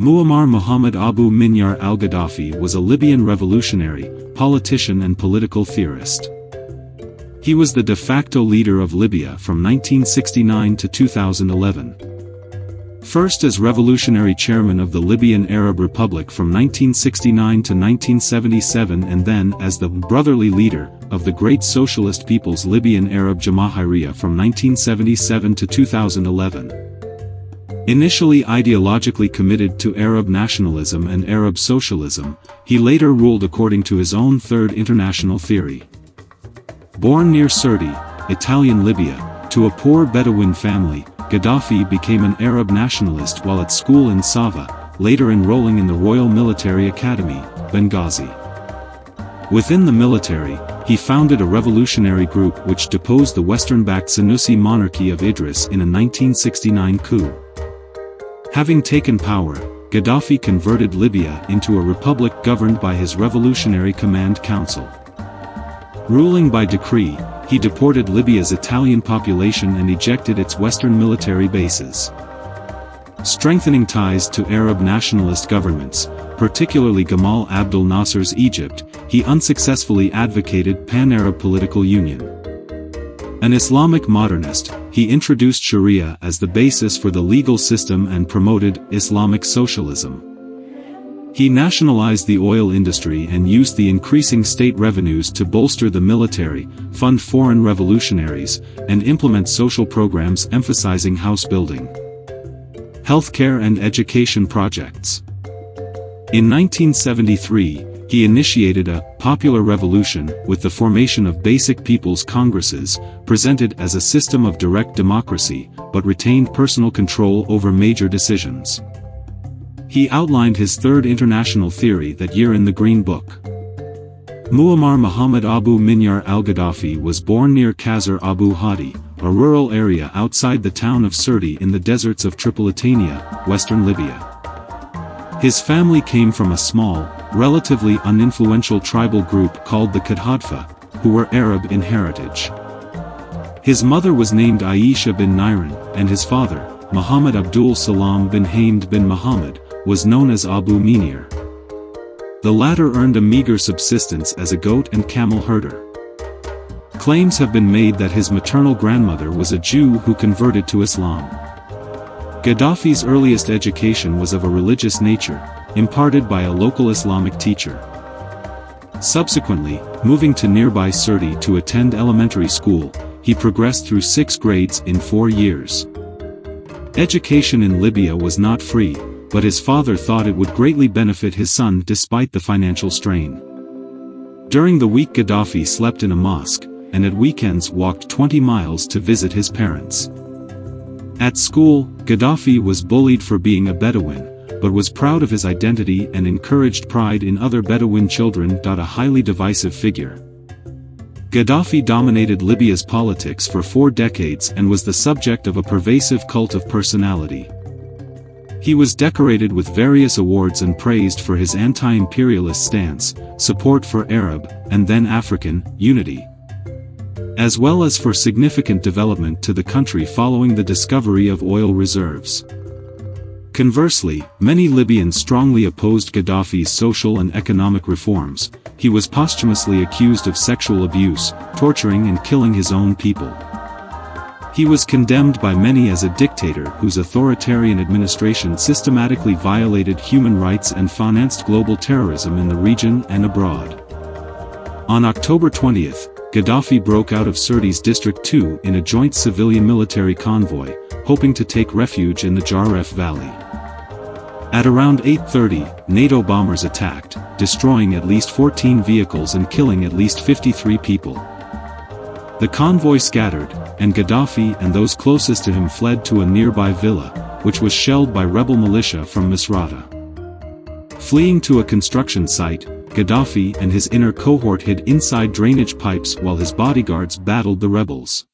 Muammar Muhammad Abu Minyar al-Gaddafi was a Libyan revolutionary, politician and political theorist. He was the de facto leader of Libya from 1969 to 2011. First as revolutionary chairman of the Libyan Arab Republic from 1969 to 1977 and then as the brotherly leader of the Great Socialist People's Libyan Arab Jamahiriya from 1977 to 2011. Initially ideologically committed to Arab nationalism and Arab socialism, he later ruled according to his own Third International theory. Born near Sirte, Italian Libya, to a poor Bedouin family, Gaddafi became an Arab nationalist while at school in Sava, later enrolling in the Royal Military Academy, Benghazi. Within the military, he founded a revolutionary group which deposed the Western-backed Senussi monarchy of Idris in a 1969 coup. Having taken power, Gaddafi converted Libya into a republic governed by his Revolutionary Command Council. Ruling by decree, he deported Libya's Italian population and ejected its western military bases. Strengthening ties to Arab nationalist governments, particularly Gamal Abdel Nasser's Egypt, he unsuccessfully advocated pan-Arab political union. An Islamic modernist, he introduced Sharia as the basis for the legal system and promoted Islamic socialism. He nationalized the oil industry and used the increasing state revenues to bolster the military, fund foreign revolutionaries, and implement social programs emphasizing house building, healthcare and education projects. In 1973, he initiated a popular revolution with the formation of basic people's congresses, presented as a system of direct democracy, but retained personal control over major decisions. He outlined his Third International theory that year in the Green Book. Muammar Muhammad Abu Minyar al-Gaddafi was born near Qasr Abu Hadi, a rural area outside the town of Sirte in the deserts of Tripolitania, western Libya. His family came from a small, relatively uninfluential tribal group called the Qadhadfa, who were Arab in heritage. His mother was named Aisha bin Niran, and his father, Muhammad Abdul Salam bin Hamd bin Muhammad, was known as Abu Minyar. The latter earned a meager subsistence as a goat and camel herder. Claims have been made that his maternal grandmother was a Jew who converted to Islam. Gaddafi's earliest education was of a religious nature, imparted by a local Islamic teacher. Subsequently, moving to nearby Sirte to attend elementary school, he progressed through 6 grades in 4 years. Education in Libya was not free, but his father thought it would greatly benefit his son despite the financial strain. During the week Gaddafi slept in a mosque, and at weekends walked 20 miles to visit his parents. At school, Gaddafi was bullied for being a Bedouin, but was proud of his identity and encouraged pride in other Bedouin children. A highly divisive figure. Gaddafi dominated Libya's politics for 4 decades and was the subject of a pervasive cult of personality. He was decorated with various awards and praised for his anti-imperialist stance, support for Arab, and then African, unity, as well as for significant development to the country following the discovery of oil reserves. Conversely, many Libyans strongly opposed Gaddafi's social and economic reforms. He was posthumously accused of sexual abuse, torturing and killing his own people. He was condemned by many as a dictator whose authoritarian administration systematically violated human rights and financed global terrorism in the region and abroad. On October 20, Gaddafi broke out of Sirte's District 2 in a joint civilian-military convoy, hoping to take refuge in the Jaref Valley. At around 8:30, NATO bombers attacked, destroying at least 14 vehicles and killing at least 53 people. The convoy scattered, and Gaddafi and those closest to him fled to a nearby villa, which was shelled by rebel militia from Misrata. Fleeing to a construction site, Gaddafi and his inner cohort hid inside drainage pipes while his bodyguards battled the rebels.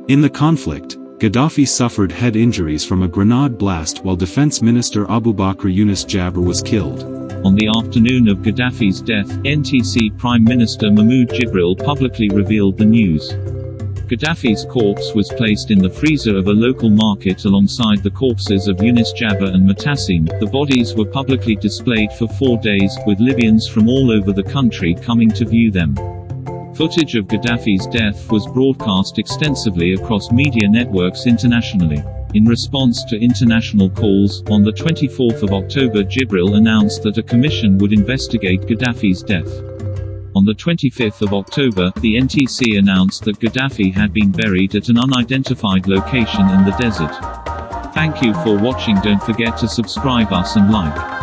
In the conflict, Gaddafi suffered head injuries from a grenade blast while Defense Minister Abu Bakr Yunus Jabr was killed. On the afternoon of Gaddafi's death, NTC Prime Minister Mahmoud Jibril publicly revealed the news. Gaddafi's corpse was placed in the freezer of a local market alongside the corpses of Yunus Jabba and Mutassim. The bodies were publicly displayed for 4 days, with Libyans from all over the country coming to view them. Footage of Gaddafi's death was broadcast extensively across media networks internationally. In response to international calls, on the 24th of October, Jibril announced that a commission would investigate Gaddafi's death. On the 25th of October, the NTC announced that Gaddafi had been buried at an unidentified location in the desert. Thank you for watching. Don't forget to subscribe us and like.